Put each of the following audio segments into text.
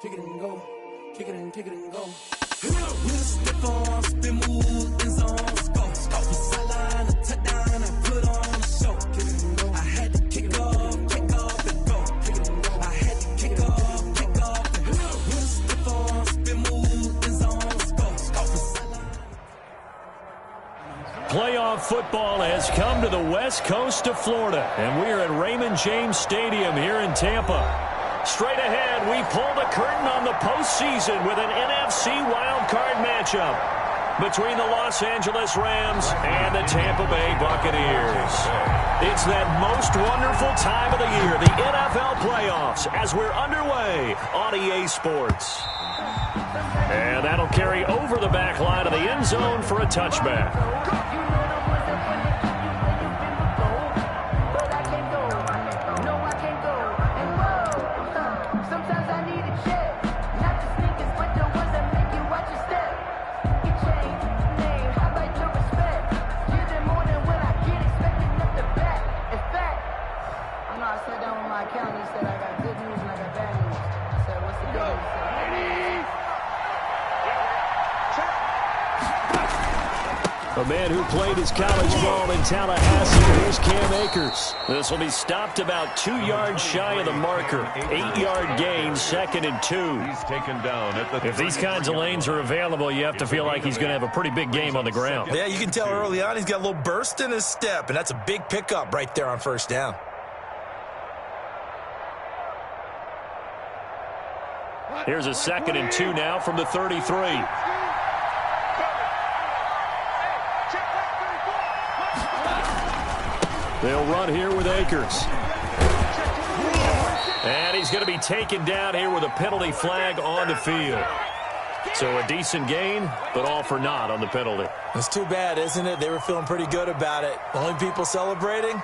kick it and go, kick it and go. We'll step on, spin, move, and zones, go. Off the sideline, a touchdown, I put on a show. Kick it and go. I had to kick off and go. Kick it and go. I had to kick off and go. We'll step on, spin, move, and zones, go. Off the sideline. Playoff football has come to the west coast of Florida, and we're at Raymond James Stadium here in Tampa. Straight ahead, we pull the curtain on the postseason with an NFC wildcard matchup between the Los Angeles Rams and the Tampa Bay Buccaneers. It's that most wonderful time of the year, the NFL playoffs, as we're underway on EA Sports. And that'll carry over the back line of the end zone for a touchback. A man who played his college ball in Tallahassee, here's Cam Akers. This will be stopped about 2 yards shy of the marker. 8-yard gain, 2nd and 2. He's taken down at the if these kinds of lanes are available, you have to feel like he's going to have a pretty big game on the ground. Yeah, you can tell early on he's got a little burst in his step, and that's a big pickup right there on first down. Here's a 2nd and 2 now from the 33. They'll run here with Akers. And he's going to be taken down here with a penalty flag on the field. So a decent gain, but all for naught on the penalty. It's too bad, isn't it? They were feeling pretty good about it. Only people celebrating,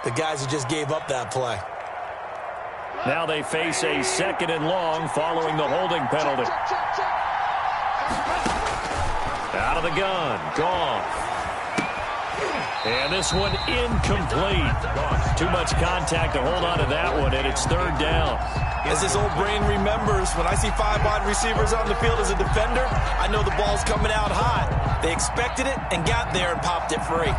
the guys who just gave up that play. Now they face a 2nd and long following the holding penalty. Out of the gun. Goff. And this one incomplete. Too much contact to hold on to that one, and it's 3rd down. As his old brain remembers, when I see 5 wide receivers on the field as a defender, I know the ball's coming out hot. They expected it and got there and popped it free.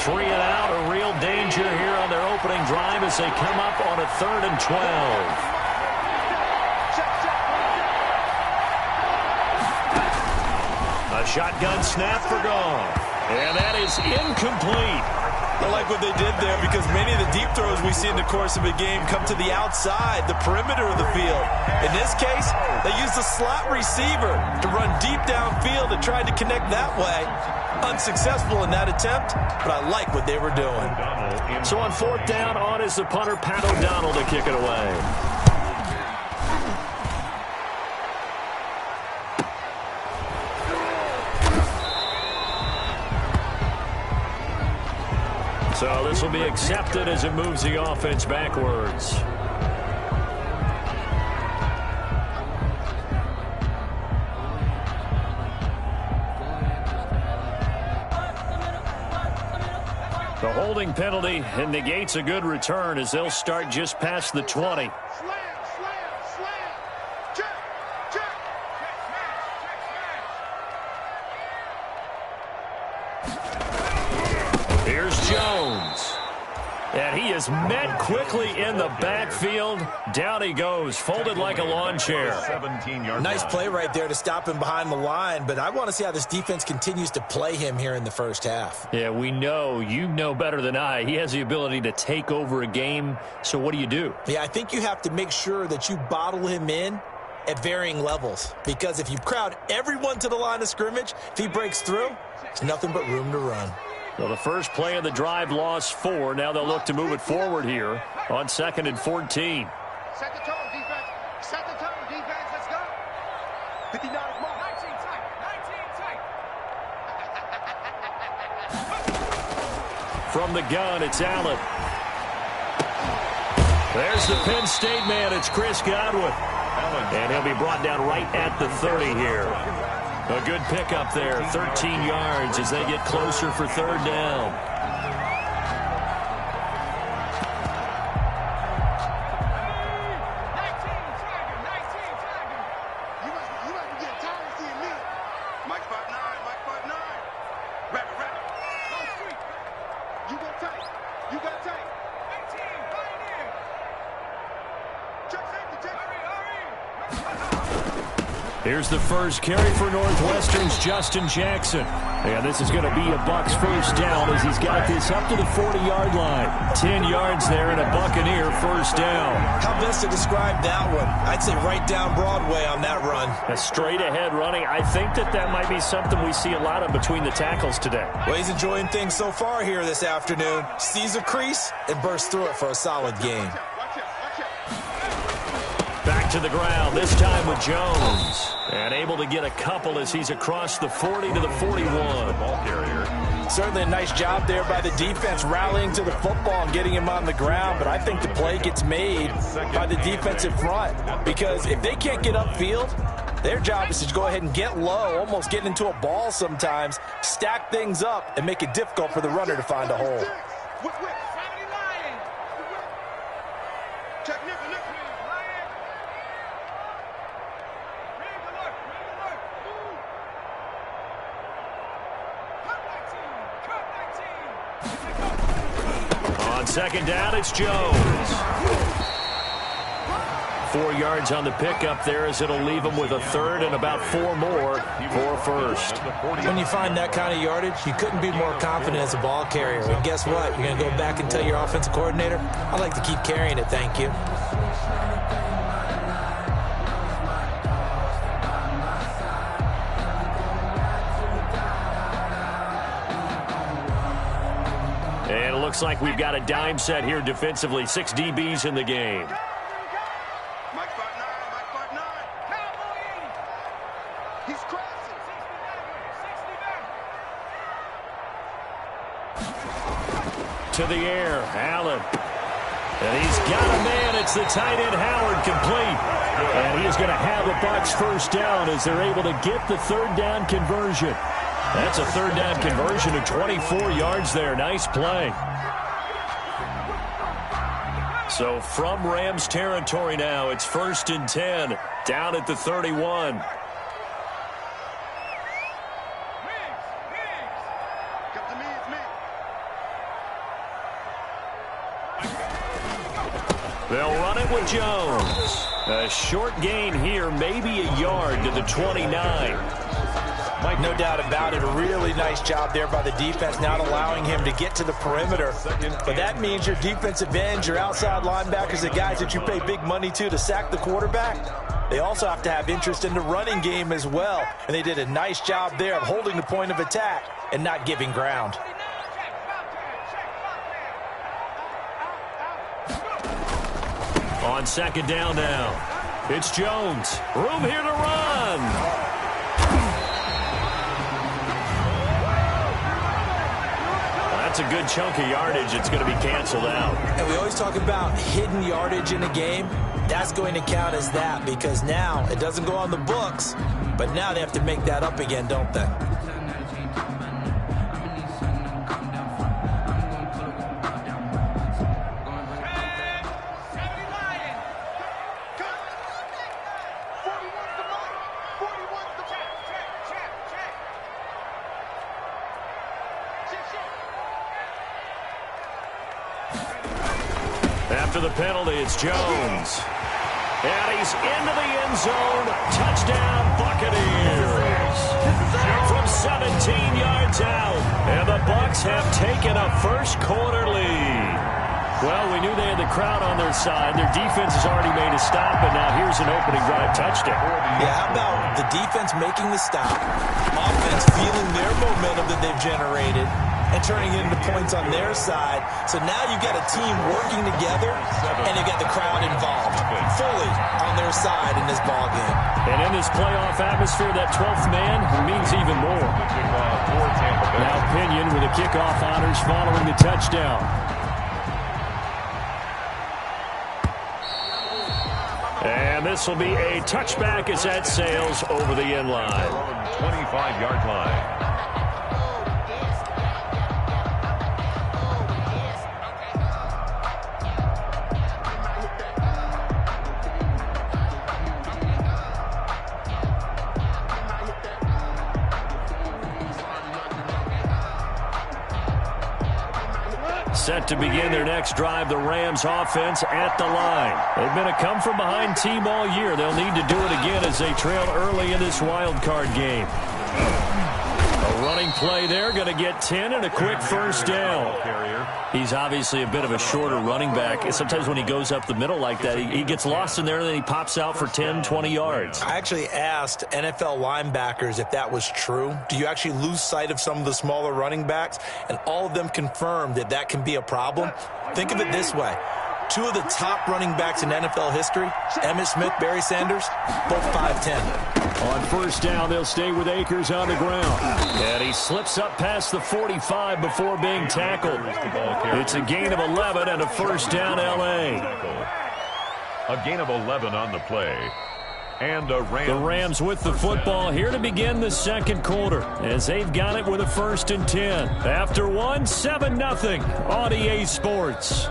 Three and out, a real danger here on their opening drive as they come up on a 3rd and 12. A shotgun snap for Goff. And that is incomplete. I like what they did there because many of the deep throws we see in the course of a game come to the outside, the perimeter of the field. In this case, they used the slot receiver to run deep downfield and tried to connect that way. Unsuccessful in that attempt, but I like what they were doing. So on 4th down, on is the punter, Pat O'Donnell, to kick it away. So this will be accepted as it moves the offense backwards. The holding penalty and negates a good return as they'll start just past the 20. Here's Jones. And he is met quickly in the backfield. Down he goes, folded like a lawn chair. 17-yard Nice line. play right there to stop him behind the line, but I want to see how this defense continues to play him here in the first half. Yeah, we know. You know better than I. He has the ability to take over a game. So what do? Yeah, I think you have to make sure that you bottle him in at varying levels, because if you crowd everyone to the line of scrimmage, if he breaks through, there's nothing but room to run. Well, the first play of the drive lost 4. Now they'll look to move it forward here on 2nd and 14. Set the tone, defense. Set the tone, defense. Let's go. 59 mark. 19 tight. 19 tight. From the gun, it's Allen. There's the Penn State man. It's Chris Godwin. And he'll be brought down right at the 30 here. A good pickup there, 13 yards as they get closer for third down. Here's the first carry for Northwestern's Justin Jackson. And this is going to be a Bucs first down as he's got this up to the 40-yard line. 10 yards there and a Buccaneer first down. How best to describe that one? I'd say right down Broadway on that run. A straight-ahead running. I think that might be something we see a lot of between the tackles today. Well, he's enjoying things so far here this afternoon. Sees a crease and bursts through it for a solid gain. Back to the ground, this time with Jones. And able to get a couple as he's across the 40 to the 41. Ball carrier. Certainly a nice job there by the defense rallying to the football and getting him on the ground. But I think the play gets made by the defensive front. Because if they can't get upfield, their job is to go ahead and get low, almost get into a ball sometimes, stack things up, and make it difficult for the runner to find a hole. On second down, it's Jones. 4 yards on the pickup there as it'll leave him with a third and about 4 more for a first. When you find that kind of yardage, you couldn't be more confident as a ball carrier. And guess what? You're going to go back and tell your offensive coordinator, I'd like to keep carrying it, thank you. And it looks like we've got a dime set here defensively. 6 DBs in the game. To the air, Allen. And he's got a man. It's the tight end, Howard, complete. And he is going to have a Bucs first down as they're able to get the third down conversion. That's a third down conversion of 24 yards there. Nice play. So from Rams territory now, it's 1st and 10, down at the 31. They'll run it with Jones. A short gain here, maybe a yard to the 29. No doubt about it. A really nice job there by the defense, not allowing him to get to the perimeter. But that means your defensive ends, your outside linebackers, the guys that you pay big money to sack the quarterback, they also have to have interest in the running game as well. And they did a nice job there of holding the point of attack and not giving ground. On second down now, it's Jones. Room here to run. That's a good chunk of yardage. It's going to be canceled out. And we always talk about hidden yardage in a game. That's going to count as that because now it doesn't go on the books, but now they have to make that up again, don't they? After the penalty, it's Jones. And he's into the end zone. Touchdown, Buccaneers. From 17 yards out. And the Bucs have taken a first quarter lead. Well, we knew they had the crowd on their side. Their defense has already made a stop, and now here's an opening drive touchdown. Yeah, how about the defense making the stop, offense feeling their momentum that they've generated, and turning it into points on their side. So now you've got a team working together, and you've got the crowd involved fully on their side in this ball game. And in this playoff atmosphere, that 12th man means even more. Now Pinion with the kickoff honors following the touchdown. And this will be a touchback as that sails over the end line. 25-yard line. Set to begin their next drive, the Rams offense at the line. They've been a come-from-behind team all year. They'll need to do it again as they trail early in this wild card game. A running play there, going to get 10 and a quick first down. He's obviously a bit of a shorter running back. Sometimes when he goes up the middle like that, he gets lost in there and then he pops out for 10, 20 yards. I actually asked NFL linebackers if that was true. Do you actually lose sight of some of the smaller running backs? And all of them confirmed that that can be a problem. Think of it this way. Two of the top running backs in NFL history, Emmitt Smith, Barry Sanders, both 5'10". On first down, they'll stay with Akers on the ground. And he slips up past the 45 before being tackled. It's a gain of 11 and a first down, L.A. A gain of 11 on the play. And the Rams with the football here to begin the second quarter as they've got it with a 1st and 10. After 7-0 on EA Sports.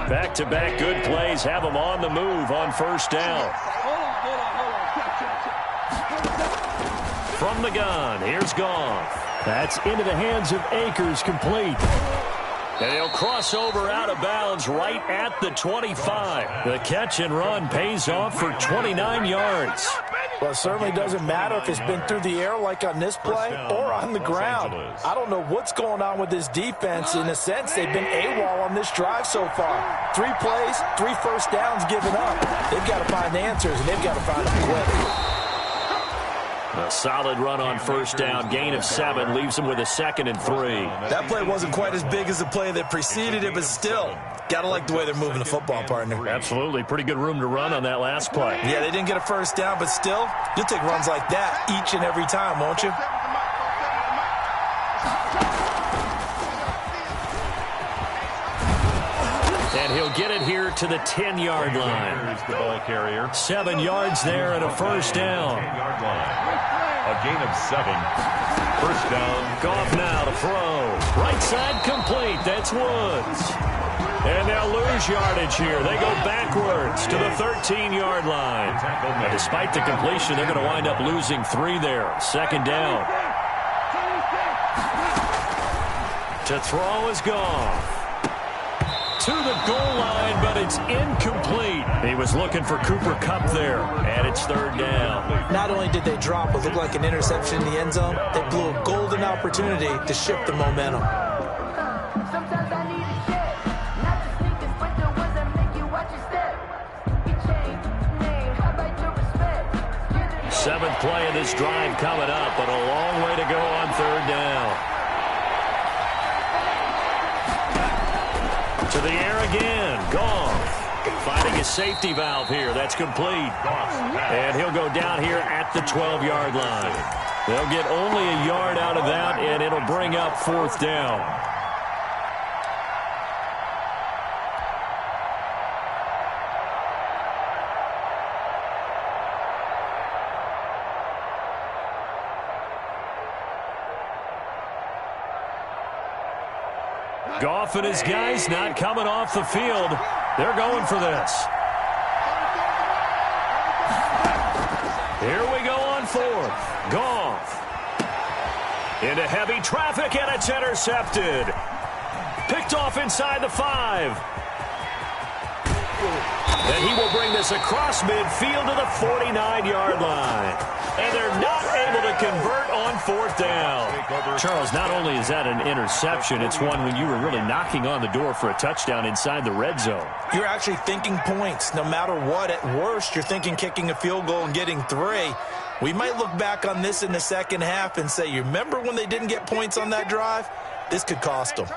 Back-to-back good plays have them on the move on first down. From the gun, here's Goff. That's into the hands of Akers, complete. And he'll cross over out of bounds right at the 25. The catch and run pays off for 29 yards. Well, it certainly doesn't matter if it's been through the air like on this play or on the ground. I don't know what's going on with this defense. In a sense, they've been AWOL on this drive so far. 3 plays, 3 first downs given up. They've got to find answers, and they've got to find them quick. A solid run on first down. Gain of 7 leaves them with a 2nd and 3. That play wasn't quite as big as the play that preceded it, but still, got to like the way they're moving the football, partner. Absolutely. Pretty good room to run on that last play. Yeah, they didn't get a first down, but still, you'll take runs like that each and every time, won't you? And he'll get it here to the 10-yard line. Here's the ball carrier. 7 yards there and a first down. A gain of 7. First down. Goff now to throw. Right side complete. That's Woods. And they'll lose yardage here. They go backwards to the 13-yard line. And despite the completion, they're going to wind up losing 3 there. 2nd down. To throw is Goff. To the goal line, but it's incomplete. He was looking for Cooper Kupp there, and it's 3rd down. Not only did they drop what looked like an interception in the end zone, they blew a golden opportunity to shift the momentum. Sometimes I need a check, not the sneakers, but the ones that make you watch your step. You change name, how about your respect? 7th play of this drive coming up, but a long way to go on 3rd down. To the air again. Goff finding a safety valve here. That's complete. And he'll go down here at the 12-yard line. They'll get only a yard out of that, and it'll bring up 4th down. Goff and his guys not coming off the field. They're going for this. Here we go on 4th. Goff. Into heavy traffic, and it's intercepted. Picked off inside the 5. And he will bring this across midfield to the 49-yard line. And they're not able to convert on 4th down. Charles, not only is that an interception, it's one when you were really knocking on the door for a touchdown inside the red zone. You're actually thinking points. No matter what, at worst, you're thinking kicking a field goal and getting 3. We might look back on this in the second half and say, you remember when they didn't get points on that drive? This could cost them.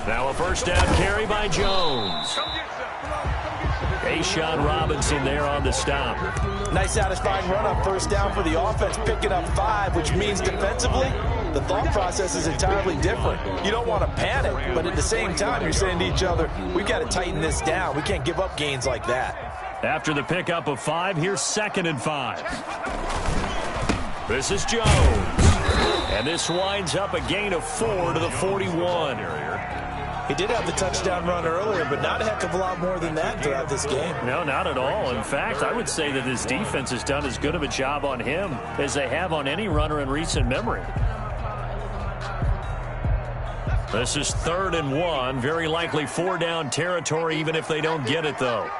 Now a first down carry by Jones. A'Shawn Robinson there on the stop. Nice satisfying run on first down for the offense, picking up 5, which means defensively, the thought process is entirely different. You don't want to panic, but at the same time, you're saying to each other, we've got to tighten this down. We can't give up gains like that. After the pickup of 5, here's 2nd and 5. This is Jones. And this winds up a gain of 4 to the 41. He did have the touchdown run earlier, but not a heck of a lot more than that throughout this game. No, not at all. In fact, I would say that his defense has done as good of a job on him as they have on any runner in recent memory. This is 3rd and 1. Very likely 4-down territory, even if they don't get it, though.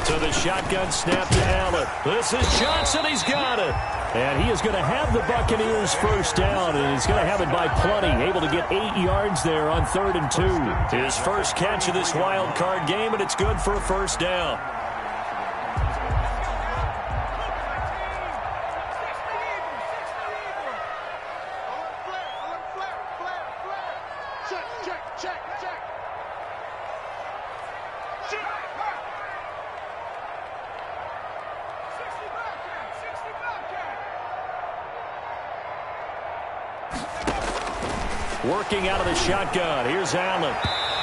To the shotgun snap to Allen. This is Johnson. He's got it. And he is going to have the Buccaneers first down, and he's going to have it by plenty. Able to get 8 yards there on 3rd and 2. His first catch of this wild card game, and it's good for a first down. Working out of the shotgun. Here's Allen.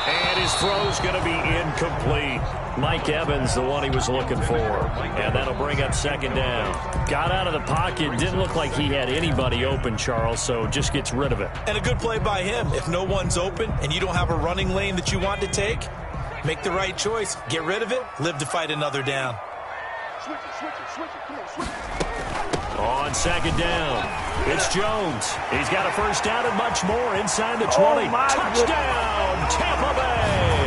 And his throw's going to be incomplete. Mike Evans, the one he was looking for. And that'll bring up 2nd down. Got out of the pocket. Didn't look like he had anybody open, Charles, so just gets rid of it. And a good play by him. If no one's open and you don't have a running lane that you want to take, make the right choice. Get rid of it. Live to fight another down. Switch it. Come on, switch it. On 2nd down, it's Jones. He's got a first down and much more inside the 20. Touchdown, Tampa Bay!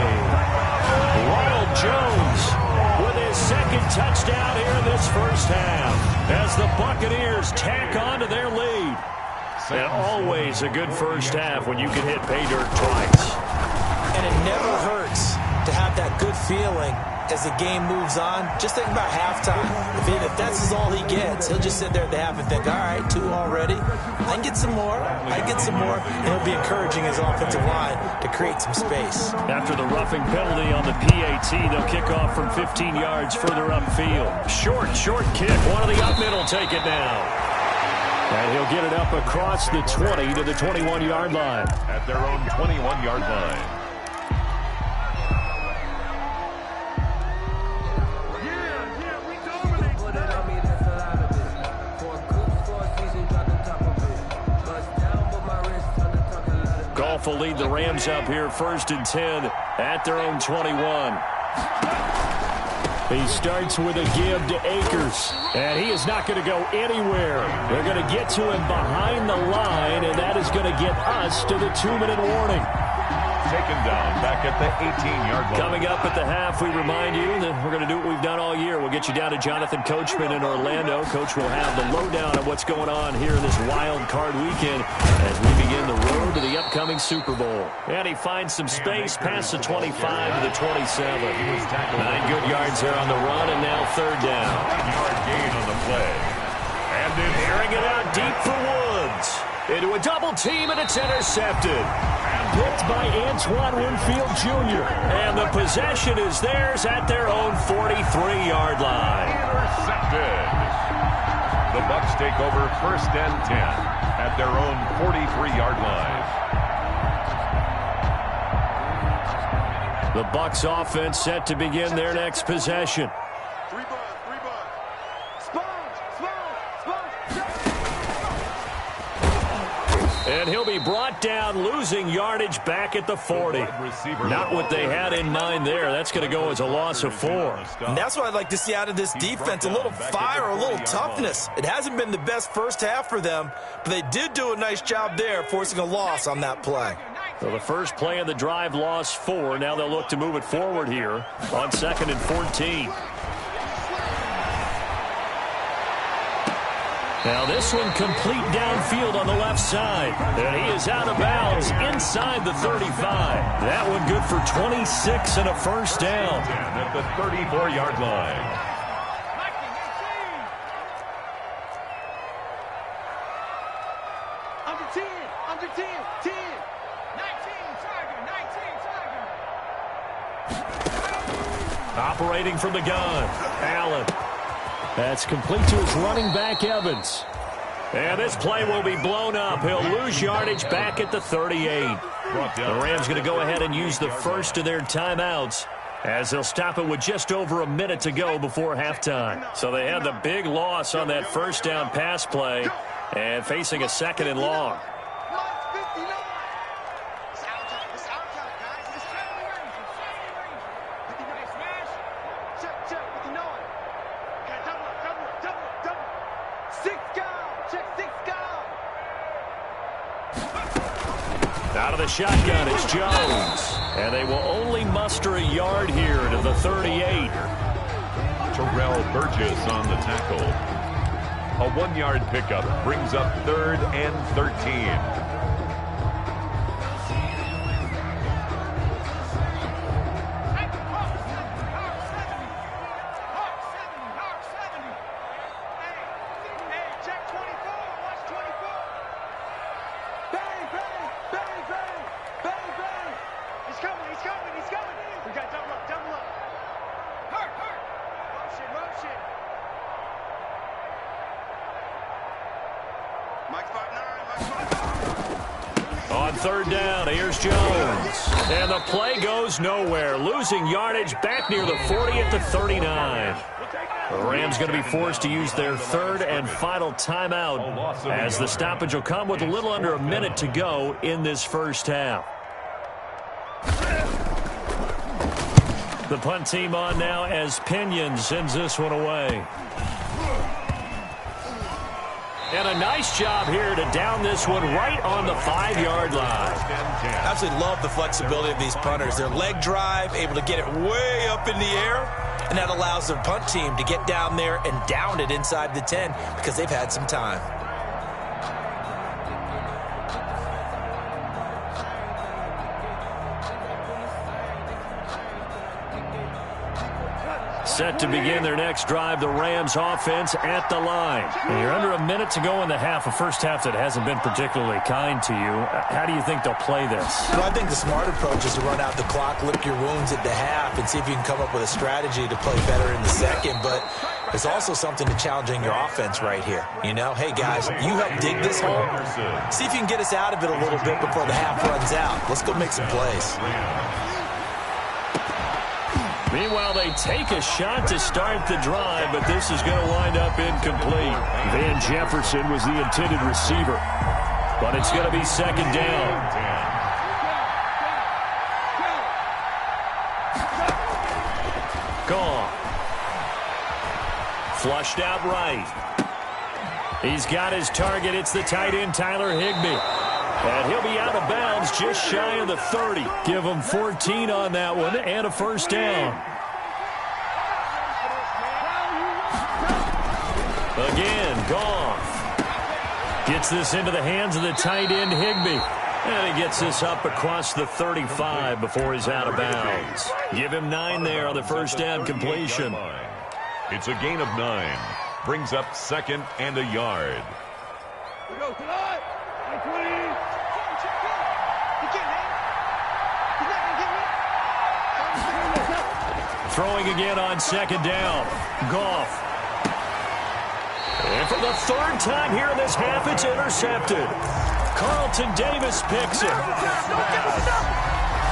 Ronald Jones with his 2nd touchdown here in this first half as the Buccaneers tack on to their lead. And always a good first half when you can hit pay dirt twice. And it never hurts to have that good feeling as the game moves on. Just think about halftime. If that's all he gets, he'll just sit there at the half and think, all right, 2 already. I can get some more. And he'll be encouraging his offensive line to create some space. After the roughing penalty on the PAT, they'll kick off from 15 yards further upfield. Short kick. One of the up mid will take it now. And he'll get it up across the 20 to the 21-yard line. At their own 21-yard line. Goff will lead the Rams up here 1st and 10 at their own 21. He starts with a give to Akers, and he is not going to go anywhere. They're going to get to him behind the line, and that is going to get us to the 2-minute warning. Taken down back at the 18-yard line. Coming up at the half, we remind you that we're going to do what we've done all year. We'll get you down to Jonathan Coachman in Orlando. Coach will have the lowdown of what's going on here in this wild card weekend as we begin the road to the upcoming Super Bowl. And he finds some space past the 25 to the 27. 9 good yards there on the run, and now 3rd down. 1-yard gain on the play. And then airing it out deep for Woods. Into a double team, and it's intercepted. Picked by Antoine Winfield Jr. And the possession is theirs at their own 43-yard line. Intercepted. The Bucs take over 1st and 10 at their own 43-yard line. The Bucs offense set to begin their next possession. 3 balls. And he'll be brought down, losing yardage back at the 40. Not what they had in mind there. That's going to go as a loss of 4. And that's what I'd like to see out of this defense, a little fire, a little toughness. It hasn't been the best first half for them, but they did do a nice job there, forcing a loss on that play. So the first play of the drive lost 4. Now they'll look to move it forward here on 2nd and 14. Now this one complete downfield on the left side. And he is out of bounds inside the 35. That one good for 26 and a first down. At the 34-yard line. Under 10. 19, Tiger. Operating from the gun, Allen. That's complete to his running back, Evans. And this play will be blown up. He'll lose yardage back at the 38. The Rams going to go ahead and use the first of their timeouts, as they'll stop it with just over a minute to go before halftime. So they had the big loss on that first down pass play and facing a second and long. Out of the shotgun is Jones. And they will only muster a yard here to the 38. Terrell Burgess on the tackle. A 1-yard pickup brings up 3rd and 13. On 3rd down, here's Jones. And the play goes nowhere. Losing yardage back near the 40 at the 39. The Rams going to be forced to use their 3rd and final timeout, as the stoppage will come with a little under a minute to go in this first half. The punt team on now as Pinion sends this one away. And a nice job here to down this one right on the 5-yard line. Absolutely love the flexibility of these punters. Their leg drive, able to get it way up in the air, and that allows the punt team to get down there and down it inside the 10 because they've had some time. Set to begin their next drive, the Rams offense at the line. And you're under a minute to go in the half, a first half that hasn't been particularly kind to you. How do you think they'll play this? Well, I think the smart approach is to run out the clock, lick your wounds at the half, and see if you can come up with a strategy to play better in the second. But there's also something to challenging your offense right here. You know, hey, guys, you help dig this hole. See if you can get us out of it a little bit before the half runs out. Let's go make some plays. Meanwhile, they take a shot to start the drive, but this is going to wind up incomplete. Van Jefferson was the intended receiver, but it's going to be 2nd down. Gone. Flushed out right. He's got his target. It's the tight end, Tyler Higbee. And he'll be out of bounds just shy of the 30. Give him 14 on that one and a first down. Again, Goff gets this into the hands of the tight end, Higbee. And he gets this up across the 35 before he's out of bounds. Give him 9 there on the first down completion. It's a gain of 9. Brings up 2nd and a yard. Throwing again on 2nd down. Goff. And for the 3rd time here in this half, it's intercepted. Carlton Davis picks it.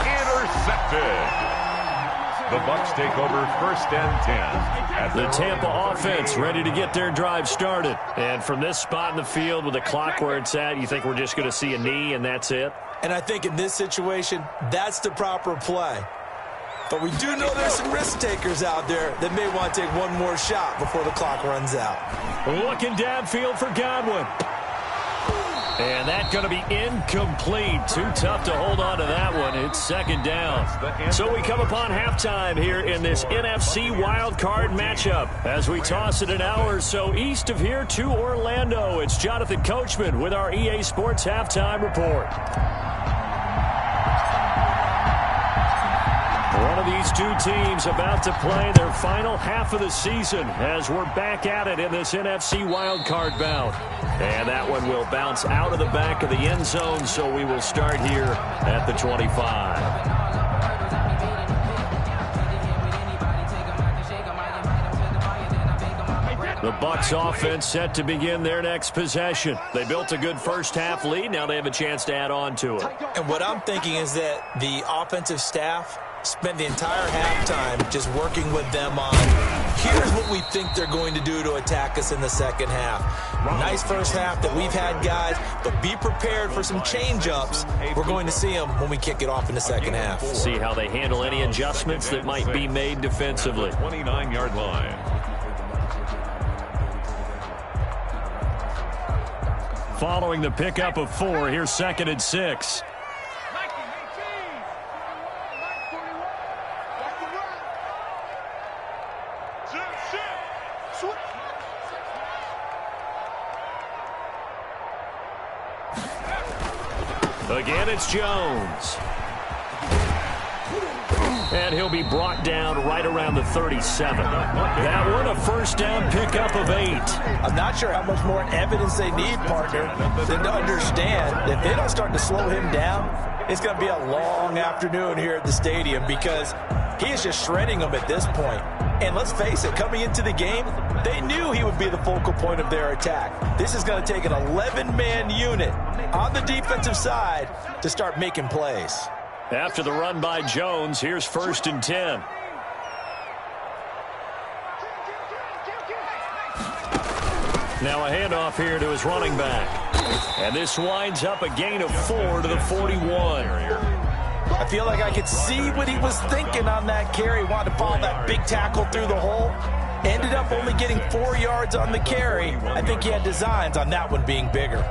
Intercepted. The Bucs take over 1st and 10. The Tampa offense ready to get their drive started. And from this spot in the field with the clock where it's at, you think we're just going to see a knee and that's it? And I think in this situation, that's the proper play. But we do know there's some risk takers out there that may want to take one more shot before the clock runs out. Looking downfield for Godwin. And that's going to be incomplete. Too tough to hold on to that one. It's 2nd down. So we come upon halftime here in this NFC wildcard matchup as we toss it an hour or so east of here to Orlando. It's Jonathan Coachman with our EA Sports Halftime Report. One of these two teams about to play their final half of the season as we're back at it in this NFC wildcard bout. And that one will bounce out of the back of the end zone, so we will start here at the 25. The Bucs offense set to begin their next possession. They built a good first-half lead. Now they have a chance to add on to it. And what I'm thinking is that the offensive staff spent the entire halftime just working with them on, here's what we think they're going to do to attack us in the second half. Nice first half that we've had, guys, but be prepared for some change-ups. We're going to see them when we kick it off in the second half. See how they handle any adjustments that might be made defensively. 29-yard line. Following the pickup of 4, here's 2nd and 6. Again, it's Jones. And he'll be brought down right around the 37. That one, a first down pickup of 8. I'm not sure how much more evidence they need, partner, than to understand that if they don't start to slow him down, it's going to be a long afternoon here at the stadium because he is just shredding them at this point. And let's face it, coming into the game, they knew he would be the focal point of their attack. This is going to take an 11-man unit on the defensive side to start making plays. After the run by Jones, here's 1st and 10. Now a handoff here to his running back. And this winds up a gain of 4 to the 41. I feel like I could see what he was thinking on that carry. Wanted to follow that big tackle through the hole. Ended up only getting 4 yards on the carry. I think he had designs on that one being bigger.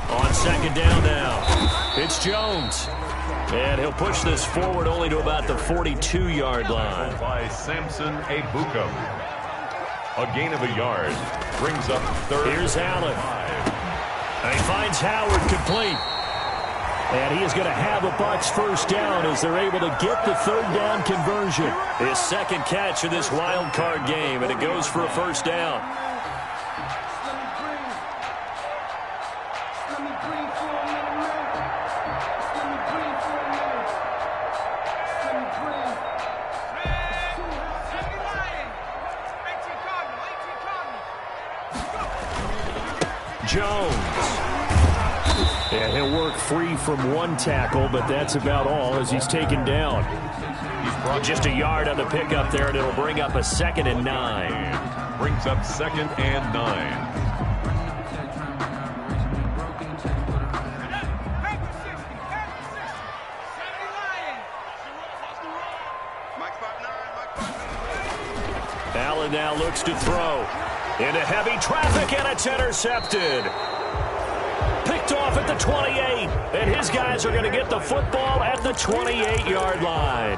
On 2nd down now, it's Jones. And he'll push this forward only to about the 42-yard line. By Samson Ebukam. A gain of a yard. Brings up 3rd. Here's Allen. And he finds Howard complete. And he is going to have a Bucs first down as they're able to get the 3rd down conversion. His 2nd catch of this wild card game, and it goes for a first down. Jones. And he'll work free from one tackle, but that's about all as he's taken down. Just a yard on the pickup there, and it'll bring up a 2nd and 9. Brings up 2nd and 9. Allen now looks to throw. Into heavy traffic, and it's intercepted. Picked off at the 28, and his guys are going to get the football at the 28-yard line.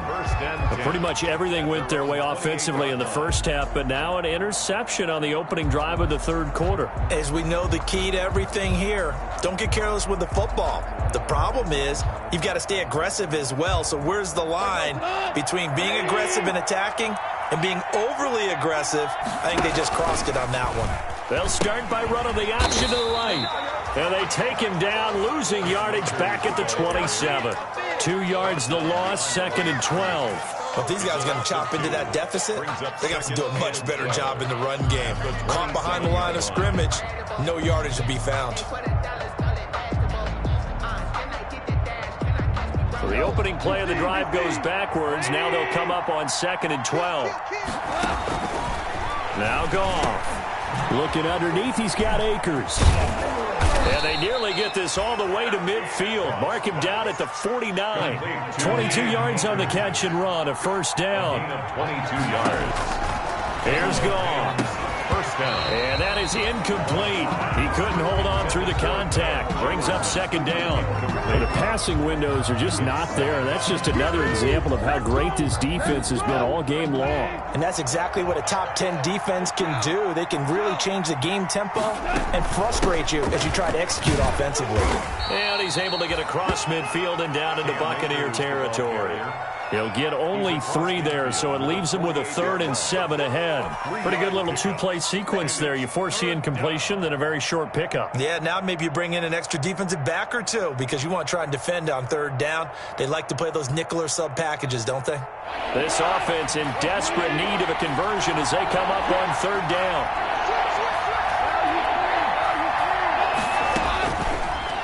Pretty much everything went their way offensively in the first half, but now an interception on the opening drive of the 3rd quarter. As we know, the key to everything here, don't get careless with the football. The problem is you've got to stay aggressive as well, so where's the line between being aggressive and attacking and being overly aggressive? I think they just crossed it on that one. They'll start by running the option to the right. And they take him down, losing yardage back at the 27. 2 yards the loss, 2nd and 12. But these guys are going to chop into that deficit. They got to do a much better job in the run game. Caught behind the line of scrimmage, no yardage to be found. So the opening play of the drive goes backwards. Now they'll come up on 2nd and 12. Now Goff. Looking underneath, he's got Akers. And they nearly get this all the way to midfield. Mark him down at the 49. 22 yards on the catch and run, a first down. 22 yards. Here's Goff. First down. And that is incomplete. He couldn't hold on through the contact. Brings up 2nd down. And the passing windows are just not there. That's just another example of how great this defense has been all game long. And that's exactly what a top 10 defense can do. They can really change the game tempo and frustrate you as you try to execute offensively. And he's able to get across midfield and down into Buccaneer territory. He'll get only 3 there, so it leaves him with a 3rd and 7 ahead. Pretty good little 2-play sequence there. You force the incompletion, then a very short pickup. Yeah, now maybe you bring in an extra defensive back or two because you want to try and defend on 3rd down. They like to play those nickel or sub packages, don't they? This offense in desperate need of a conversion as they come up on 3rd down.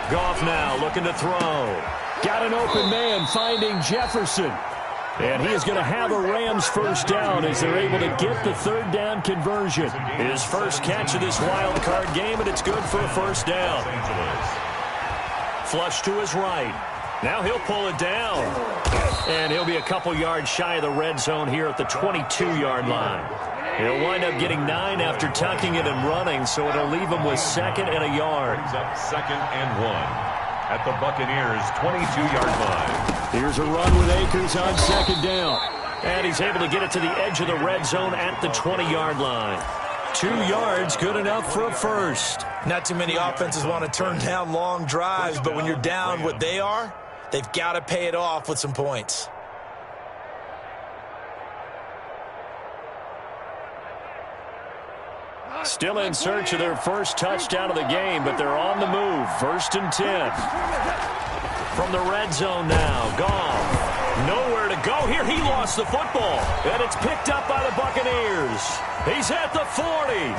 Goff now looking to throw. Got an open man finding Jefferson. And he is going to have a Rams first down as they're able to get the 3rd down conversion. His first catch of this wild card game, and it's good for a first down. Flush to his right. Now he'll pull it down. And he'll be a couple yards shy of the red zone here at the 22-yard line. He'll wind up getting 9 after tucking it and running, so it'll leave him with 2nd and a yard. Up 2nd and 1 at the Buccaneers' 22-yard line. Here's a run with Akers on 2nd down. And he's able to get it to the edge of the red zone at the 20-yard line. 2 yards, good enough for a first. Not too many offenses want to turn down long drives, but when you're down what they are, they've got to pay it off with some points. Still in search of their first touchdown of the game, but they're on the move. 1st and 10. From the red zone now, Goff. Nowhere to go here. He lost the football, and it's picked up by the Buccaneers. He's at the 40.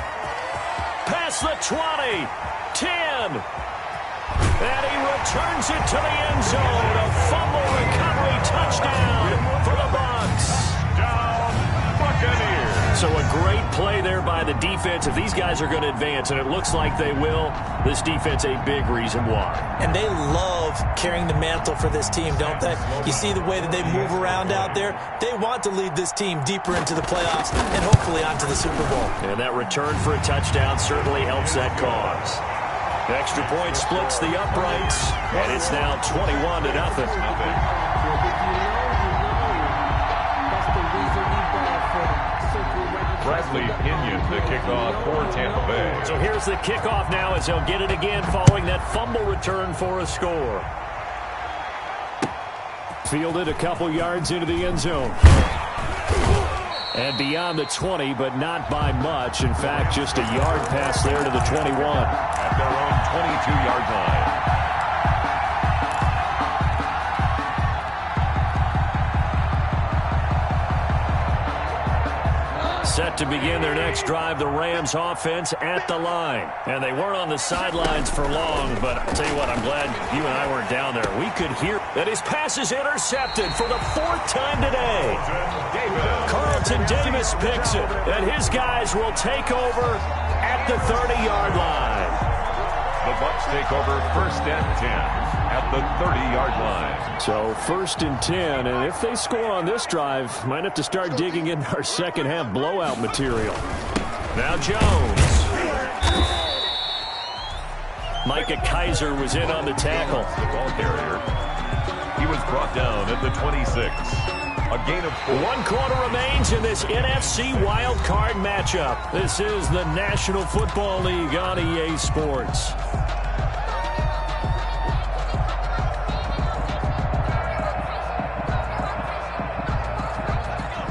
Past the 20. 10. And he returns it to the end zone. A fumble recovery touchdown for the Bucs. Down, Buccaneers. So a great play there by the defense. If these guys are going to advance, and it looks like they will, this defense a big reason why. And they love carrying the mantle for this team, don't they? You see the way that they move around out there? They want to lead this team deeper into the playoffs and hopefully onto the Super Bowl. And that return for a touchdown certainly helps that cause. Extra point splits the uprights, and it's now 21-0. Bradley Pinion, the kickoff for Tampa Bay. So here's the kickoff now as they'll get it again following that fumble return for a score. Fielded a couple yards into the end zone. And beyond the 20, but not by much. In fact, just a yard pass there to the 21. At their own 22-yard line. Set to begin their next drive, the Rams offense at the line. And they weren't on the sidelines for long, but I'll tell you what, I'm glad you and I weren't down there. We could hear that his pass is intercepted for the 4th time today. Carlton Davis picks it, and his guys will take over at the 30-yard line. The Bucs take over 1st and 10 at the 30-yard line. So 1st and 10, and if they score on this drive, might have to start digging into our second-half blowout material. Now Jones. Micah Kaiser was in on the tackle. The ball carrier. He was brought down at the 26. A gain of 4. 1 quarter remains in this NFC wild card matchup. This is the National Football League on EA Sports.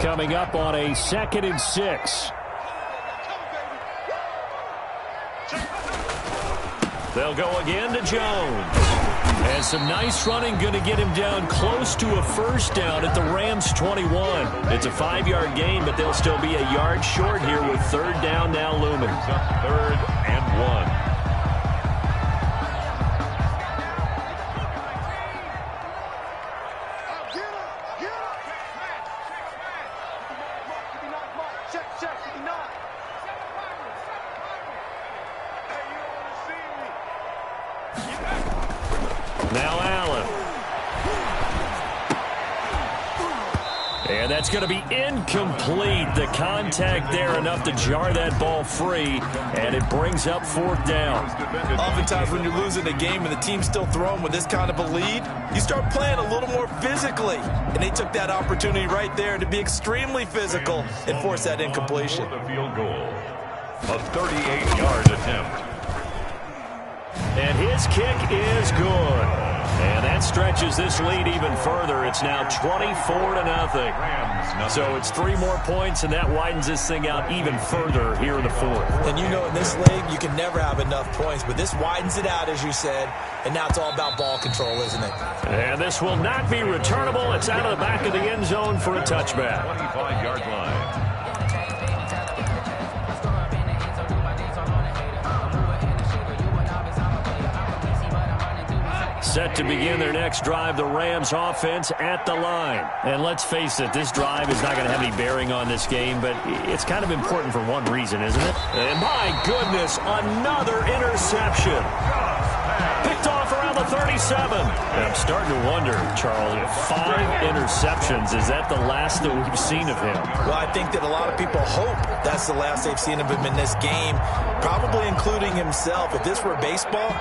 Coming up on a 2nd and 6. They'll go again to Jones. And some nice running going to get him down close to a first down at the Rams 21. It's a 5-yard gain, but they'll still be a yard short here with 3rd down now looming. 3rd and 1. Now Allen. And that's going to be incomplete. The contact there enough to jar that ball free, and it brings up 4th down. Oftentimes when you're losing a game and the team's still throwing with this kind of a lead, you start playing a little more physically. And they took that opportunity right there to be extremely physical and force that incompletion. For the field goal. A 38-yard attempt. And his kick is good. And that stretches this lead even further. It's now 24-0. So it's 3 more points, and that widens this thing out even further here in the fourth. And you know in this league, you can never have enough points, but this widens it out, as you said, and now it's all about ball control, isn't it? And this will not be returnable. It's out of the back of the end zone for a touchback. 25-yard line. Set to begin their next drive, the Rams offense at the line. And let's face it, this drive is not going to have any bearing on this game, but it's kind of important for one reason, isn't it? And my goodness, another interception. Picked off around the 37. And I'm starting to wonder, Charles, 5 interceptions, is that the last that we've seen of him? Well, I think that a lot of people hope that's the last they've seen of him in this game, probably including himself. If this were baseball,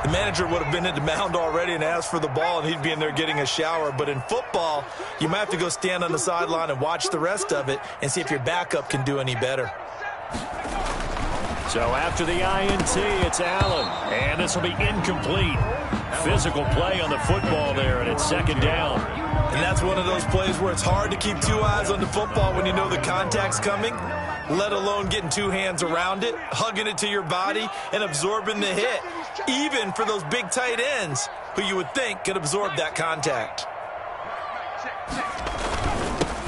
the manager would have been at the mound already and asked for the ball, and he'd be in there getting a shower. But in football, you might have to go stand on the sideline and watch the rest of it and see if your backup can do any better. So after the INT, it's Allen. And this will be incomplete. Physical play on the football there, and it's second down. And that's one of those plays where it's hard to keep 2 eyes on the football when you know the contact's coming, let alone getting 2 hands around it, hugging it to your body, and absorbing the hit, even for those big tight ends who you would think could absorb that contact.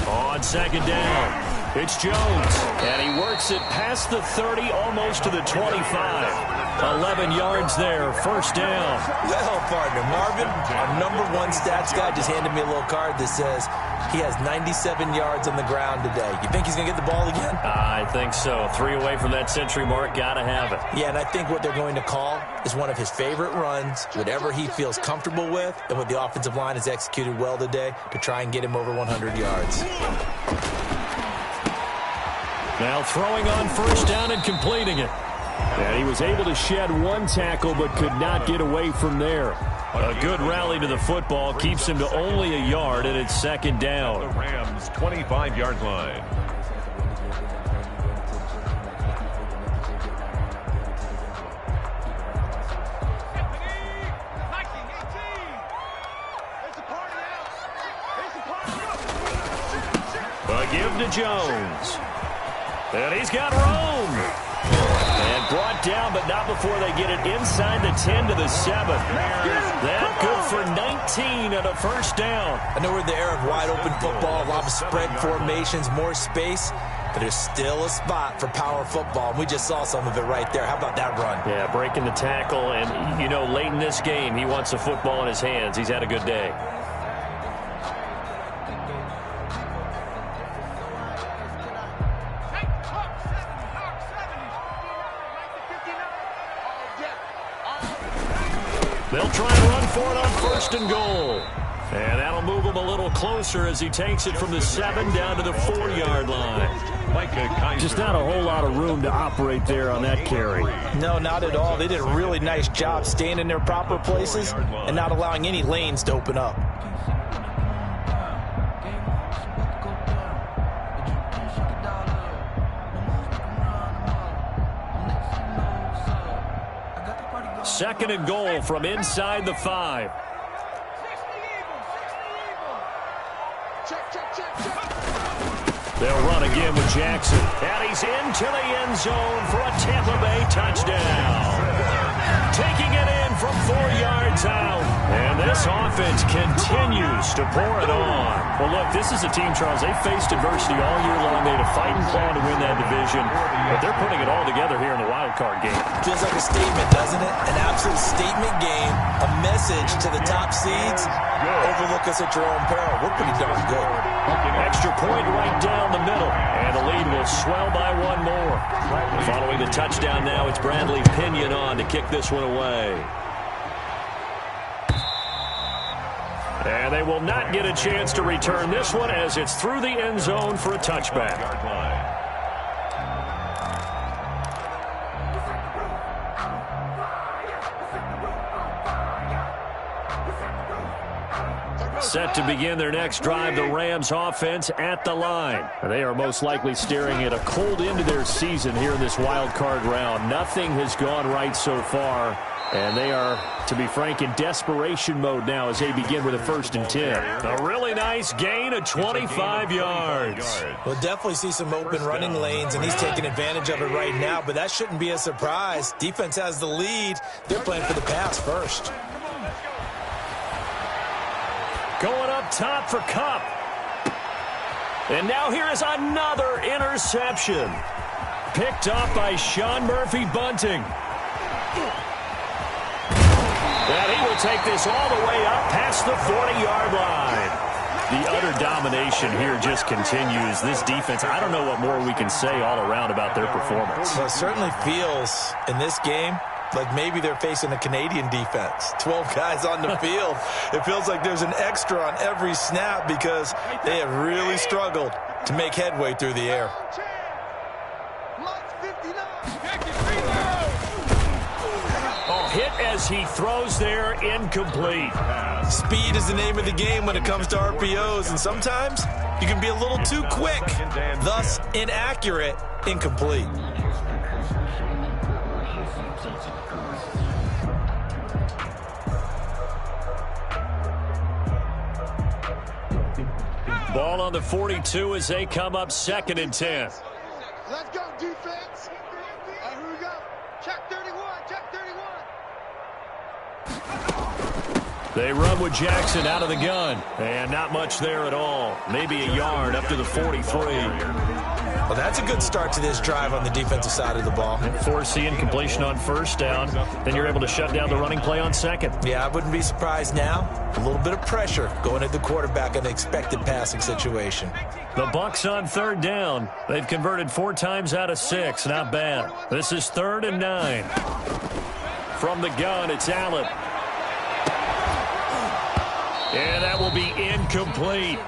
On second down, it's Jones, and he works it past the 30, almost to the 25. 11 yards there, first down. Well, partner, Marvin, our #1 stats guy just handed me a little card that says he has 97 yards on the ground today. You think he's going to get the ball again? I think so. 3 away from that century mark, got to have it. Yeah, and I think what they're going to call is one of his favorite runs, whatever he feels comfortable with, and what the offensive line has executed well today to try and get him over 100 yards. Now throwing on first down and completing it. And he was able to shed 1 tackle but could not get away from there. A good rally to the football keeps him to only a yard, and it's second down. The Rams' 25-yard line. A give to Jones. And he's got room. And brought down, but not before they get it inside the 10 to the 7. That good for 19 and a first down. I know we're in the era of wide-open football, a lot of spread formations, more space, but there's still a spot for power football, and we just saw some of it right there. How about that run? Yeah, breaking the tackle, and, you know, late in this game, he wants the football in his hands. He's had a good day. They'll try and run for it on first and goal. And that'll move him a little closer as he takes it from the 7 down to the 4-yard line. Just not a whole lot of room to operate there on that carry. No, not at all. They did a really nice job staying in their proper places and not allowing any lanes to open up. Second and goal from inside the 5. They'll run again with Jackson. And he's into the end zone for a Tampa Bay touchdown. Taking it in from 4 yards out. And this offense continues to pour it on. Well, look, this is a team, Charles, they faced adversity all year long. They had to fight and claw to win that division. But they're putting it all together here in the wild card game. Feels like a statement, doesn't it? An absolute statement game. A message to the top seeds. Overlook us at your own peril. We're pretty darn good. Extra point right down the middle. And the lead will swell by 1 more. Following the touchdown now, it's Bradley Pinion on to kick this one away. And they will not get a chance to return this one as it's through the end zone for a touchback. Set to begin their next drive, the Rams offense at the line. They are most likely staring at a cold end to their season here in this wild card round. Nothing has gone right so far. And they are, to be frank, in desperation mode now as they begin with a 1st and 10. A really nice gain of 25 yards. We'll definitely see some open running lanes, and he's taking advantage of it right now, but that shouldn't be a surprise. Defense has the lead. They're playing for the pass first. Going up top for Kupp. And now here is another interception. Picked off by Sean Murphy-Bunting. And he will take this all the way up past the 40-yard line. The utter domination here just continues. This defense, I don't know what more we can say all around about their performance. Well, it certainly feels in this game like maybe they're facing a Canadian defense. 12 guys on the field. It feels like there's an extra on every snap because they have really struggled to make headway through the air. Hit as he throws there, incomplete. Speed is the name of the game when it comes to RPOs, and sometimes you can be a little too quick, thus inaccurate, incomplete. Ball on the 42 as they come up 2nd and 10. Let's go, defense. Here we go. Check 31. Check 31. They run with Jackson out of the gun. And not much there at all. Maybe a yard up to the 43. Well, that's a good start to this drive on the defensive side of the ball. Force the incompletion on 1st down. Then you're able to shut down the running play on 2nd. Yeah, I wouldn't be surprised now. A little bit of pressure going at the quarterback in an expected passing situation. The Bucs on 3rd down. They've converted 4 times out of 6. Not bad. This is 3rd and 9. From the gun, it's Allen. And that will be incomplete.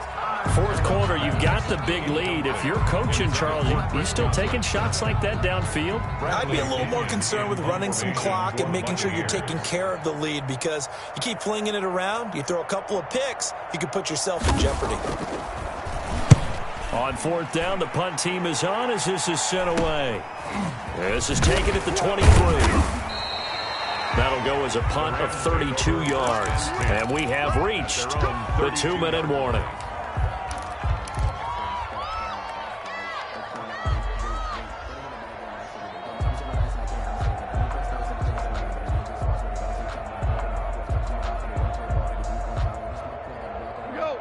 4th quarter, you've got the big lead. If you're coaching, Charles, you still taking shots like that downfield? I'd be a little more concerned with running some clock and making sure you're taking care of the lead because you keep flinging it around, you throw a couple of picks, you can put yourself in jeopardy. On 4th down, the punt team is on as this is sent away. This is taken at the 23. That'll go as a punt of 32 yards. And we have reached the 2-minute warning.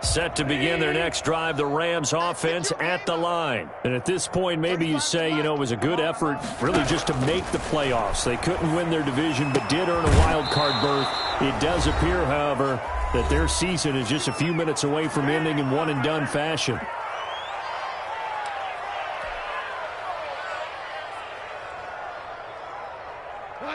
Set to begin their next drive, the Rams offense at the line. And at this point, maybe you say, you know, it was a good effort really just to make the playoffs. They couldn't win their division but did earn a wild card berth. It does appear, however, that their season is just a few minutes away from ending in one-and-done fashion.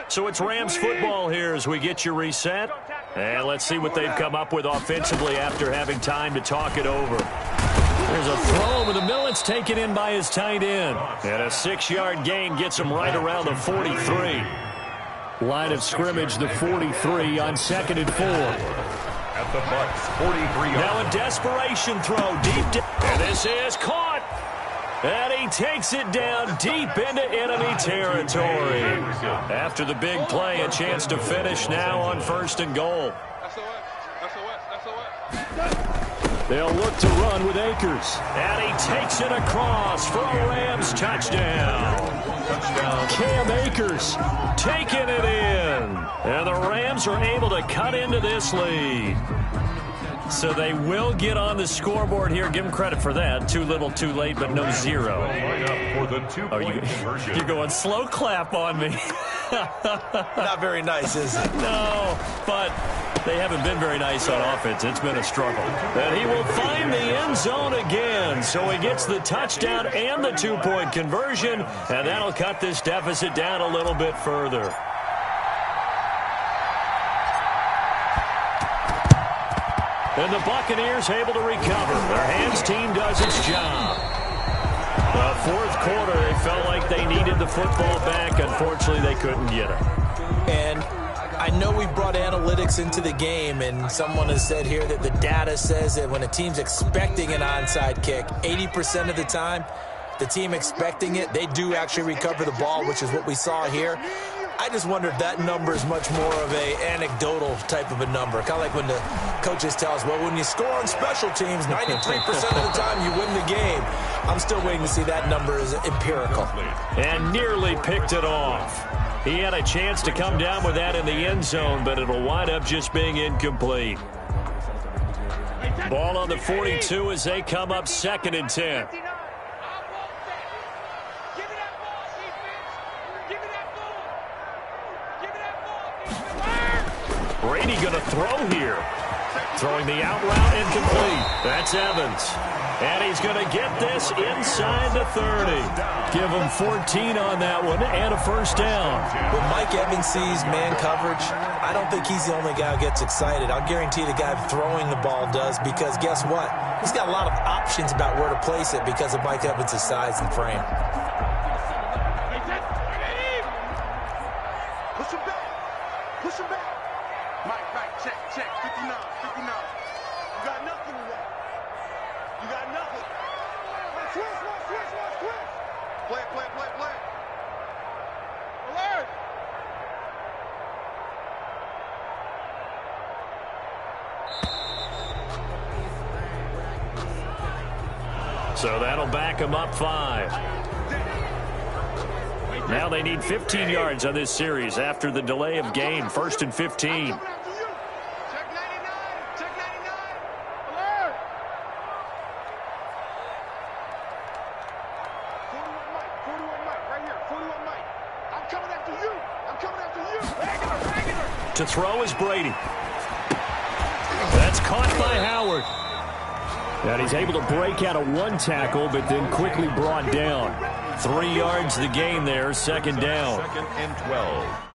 So it's Rams football here as we get you reset. And let's see what they've come up with offensively after having time to talk it over. There's a throw over the middle. It's taken in by his tight end. And a 6-yard gain gets him right around the 43. Line of scrimmage, the 43 on 2nd and 4. At the Bucs, 43 yards. Now a desperation throw deep down. And this is caught. And he takes it down deep into enemy territory. After the big play, a chance to finish now on 1st and goal. They'll look to run with Akers. And he takes it across for a Rams touchdown. Cam Akers taking it in. And the Rams are able to cut into this lead. So they will get on the scoreboard here. Give them credit for that. Too little, too late, but no 0. Oh, you're going slow clap on me. Not very nice, is it? No, but they haven't been very nice on offense. It's been a struggle. And he will find the end zone again. So he gets the touchdown and the 2-point conversion, and that'll cut this deficit down a little bit further. And the Buccaneers able to recover. Their hands team does its job. 4th quarter, it felt like they needed the football back. Unfortunately, they couldn't get it. And I know we brought analytics into the game, and someone has said here that the data says that when a team's expecting an onside kick, 80% of the time, the team expecting it, they do actually recover the ball, which is what we saw here. I just wonder if that number is much more of a anecdotal type of a number. Kind of like when the coaches tell us, well, when you score on special teams, 93% of the time you win the game. I'm still waiting to see that number is empirical. And nearly picked it off. He had a chance to come down with that in the end zone, but it'll wind up just being incomplete. Ball on the 42 as they come up 2nd and 10. Brady going to throw here. Throwing the out route incomplete. That's Evans. And he's going to get this inside the 30. Give him 14 on that one and a first down. When Mike Evans sees man coverage, I don't think he's the only guy who gets excited. I'll guarantee the guy throwing the ball does, because guess what? He's got a lot of options about where to place it because of Mike Evans' size and frame. Push him back. Push him back. Mike, check. 59. You got nothing with that. You got nothing. Switch. Play. Alert. So that'll back him up 5. Now they need 15 yards on this series after the delay of game. 1st and 15. Check 99. Alert. 41 Mike. Right here. 41 Mike. I'm coming after you. Regular. To throw is Brady. That's caught by Howard. And he's able to break out of one tackle, but then quickly brought down. 3 yards the gain there, 2nd down. 2nd and 12.